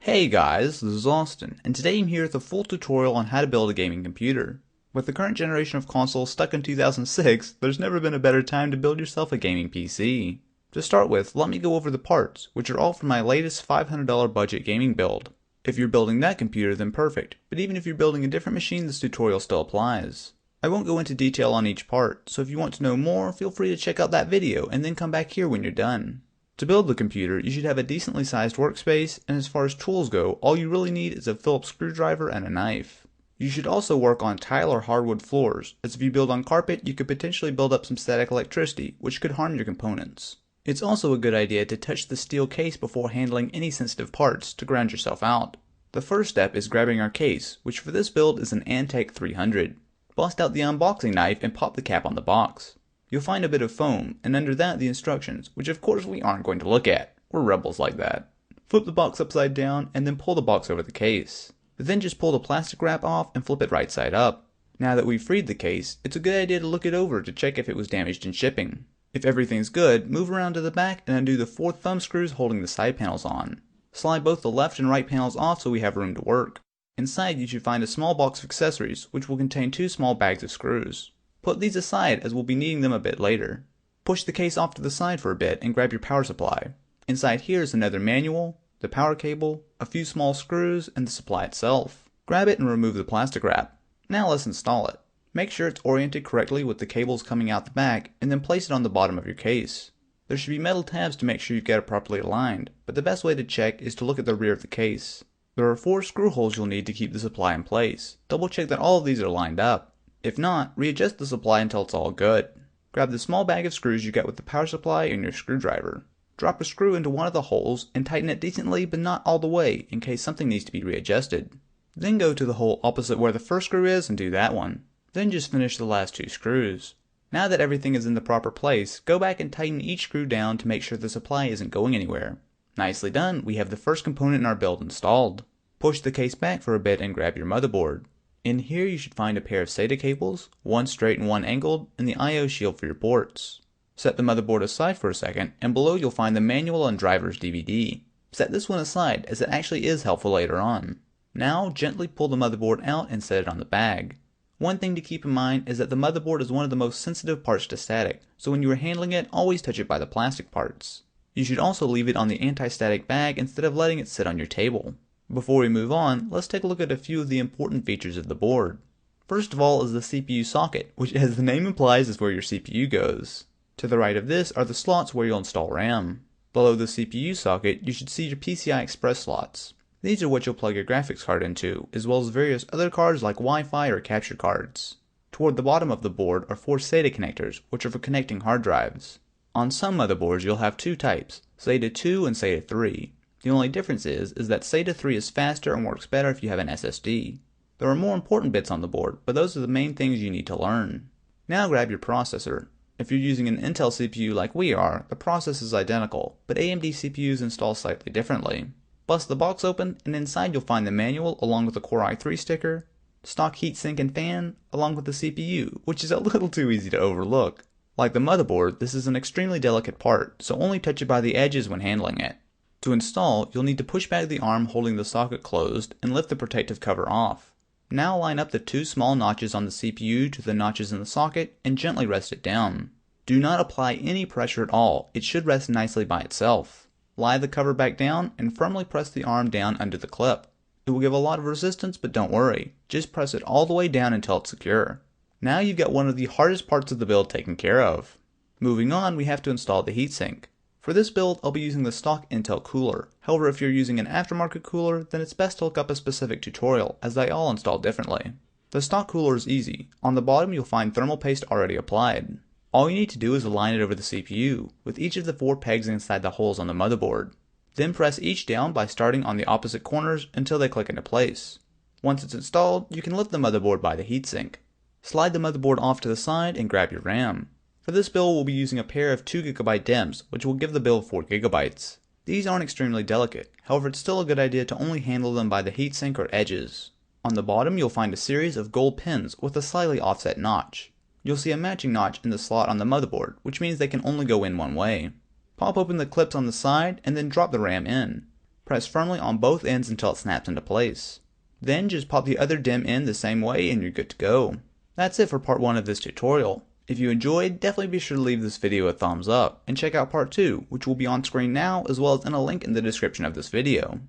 Hey guys, this is Austin, and today I'm here with a full tutorial on how to build a gaming computer. With the current generation of consoles stuck in 2006, there's never been a better time to build yourself a gaming PC. To start with, let me go over the parts, which are all from my latest $500 budget gaming build. If you're building that computer, then perfect, but even if you're building a different machine, this tutorial still applies. I won't go into detail on each part, so if you want to know more, feel free to check out that video and then come back here when you're done. To build the computer, you should have a decently sized workspace, and as far as tools go, all you really need is a Phillips screwdriver and a knife. You should also work on tile or hardwood floors, as if you build on carpet, you could potentially build up some static electricity, which could harm your components. It's also a good idea to touch the steel case before handling any sensitive parts to ground yourself out. The first step is grabbing our case, which for this build is an Antec 300. Bust out the unboxing knife and pop the cap on the box. You'll find a bit of foam, and under that the instructions, which of course we aren't going to look at. We're rebels like that. Flip the box upside down, and then pull the box over the case. Then just pull the plastic wrap off and flip it right side up. Now that we've freed the case, it's a good idea to look it over to check if it was damaged in shipping. If everything's good, move around to the back and undo the 4 thumb screws holding the side panels on. Slide both the left and right panels off so we have room to work. Inside you should find a small box of accessories, which will contain 2 small bags of screws. Put these aside as we'll be needing them a bit later. Push the case off to the side for a bit and grab your power supply. Inside here is another manual, the power cable, a few small screws, and the supply itself. Grab it and remove the plastic wrap. Now let's install it. Make sure it's oriented correctly with the cables coming out the back, and then place it on the bottom of your case. There should be metal tabs to make sure you've got it properly aligned, but the best way to check is to look at the rear of the case. There are 4 screw holes you'll need to keep the supply in place. Double check that all of these are lined up. If not, readjust the supply until it's all good. Grab the small bag of screws you got with the power supply and your screwdriver. Drop a screw into one of the holes and tighten it decently but not all the way in case something needs to be readjusted. Then go to the hole opposite where the first screw is and do that one. Then just finish the last 2 screws. Now that everything is in the proper place, go back and tighten each screw down to make sure the supply isn't going anywhere. Nicely done, we have the first component in our build installed. Push the case back for a bit and grab your motherboard. In here you should find a pair of SATA cables, one straight and one angled, and the I/O shield for your ports. Set the motherboard aside for a second, and below you'll find the manual and driver's DVD. Set this one aside as it actually is helpful later on. Now gently pull the motherboard out and set it on the bag. One thing to keep in mind is that the motherboard is one of the most sensitive parts to static, so when you are handling it, always touch it by the plastic parts. You should also leave it on the anti-static bag instead of letting it sit on your table. Before we move on, let's take a look at a few of the important features of the board. First of all is the CPU socket, which as the name implies is where your CPU goes. To the right of this are the slots where you'll install RAM. Below the CPU socket, you should see your PCI Express slots. These are what you'll plug your graphics card into, as well as various other cards like Wi-Fi or capture cards. Toward the bottom of the board are 4 SATA connectors, which are for connecting hard drives. On some motherboards you'll have 2 types, SATA 2 and SATA 3. The only difference is that SATA 3 is faster and works better if you have an SSD. There are more important bits on the board, but those are the main things you need to learn. Now grab your processor. If you're using an Intel CPU like we are, the process is identical, but AMD CPUs install slightly differently. Bust the box open, and inside you'll find the manual along with the Core i3 sticker, stock heatsink and fan, along with the CPU, which is a little too easy to overlook. Like the motherboard, this is an extremely delicate part, so only touch it by the edges when handling it. To install, you'll need to push back the arm holding the socket closed and lift the protective cover off. Now line up the 2 small notches on the CPU to the notches in the socket and gently rest it down. Do not apply any pressure at all, it should rest nicely by itself. Lie the cover back down and firmly press the arm down under the clip. It will give a lot of resistance, but don't worry, just press it all the way down until it's secure. Now you've got one of the hardest parts of the build taken care of. Moving on, we have to install the heatsink. For this build, I'll be using the stock Intel cooler. However, if you're using an aftermarket cooler, then it's best to look up a specific tutorial, as they all install differently. The stock cooler is easy. On the bottom you'll find thermal paste already applied. All you need to do is align it over the CPU, with each of the 4 pegs inside the holes on the motherboard. Then press each down by starting on the opposite corners until they click into place. Once it's installed, you can lift the motherboard by the heatsink. Slide the motherboard off to the side and grab your RAM. For this build we'll be using a pair of 2GB DIMMs, which will give the build 4GB. These aren't extremely delicate, however it's still a good idea to only handle them by the heatsink or edges. On the bottom you'll find a series of gold pins with a slightly offset notch. You'll see a matching notch in the slot on the motherboard, which means they can only go in one way. Pop open the clips on the side and then drop the RAM in. Press firmly on both ends until it snaps into place. Then just pop the other DIMM in the same way and you're good to go. That's it for part 1 of this tutorial. If you enjoyed, definitely be sure to leave this video a thumbs up, and check out part 2, which will be on screen now as well as in a link in the description of this video.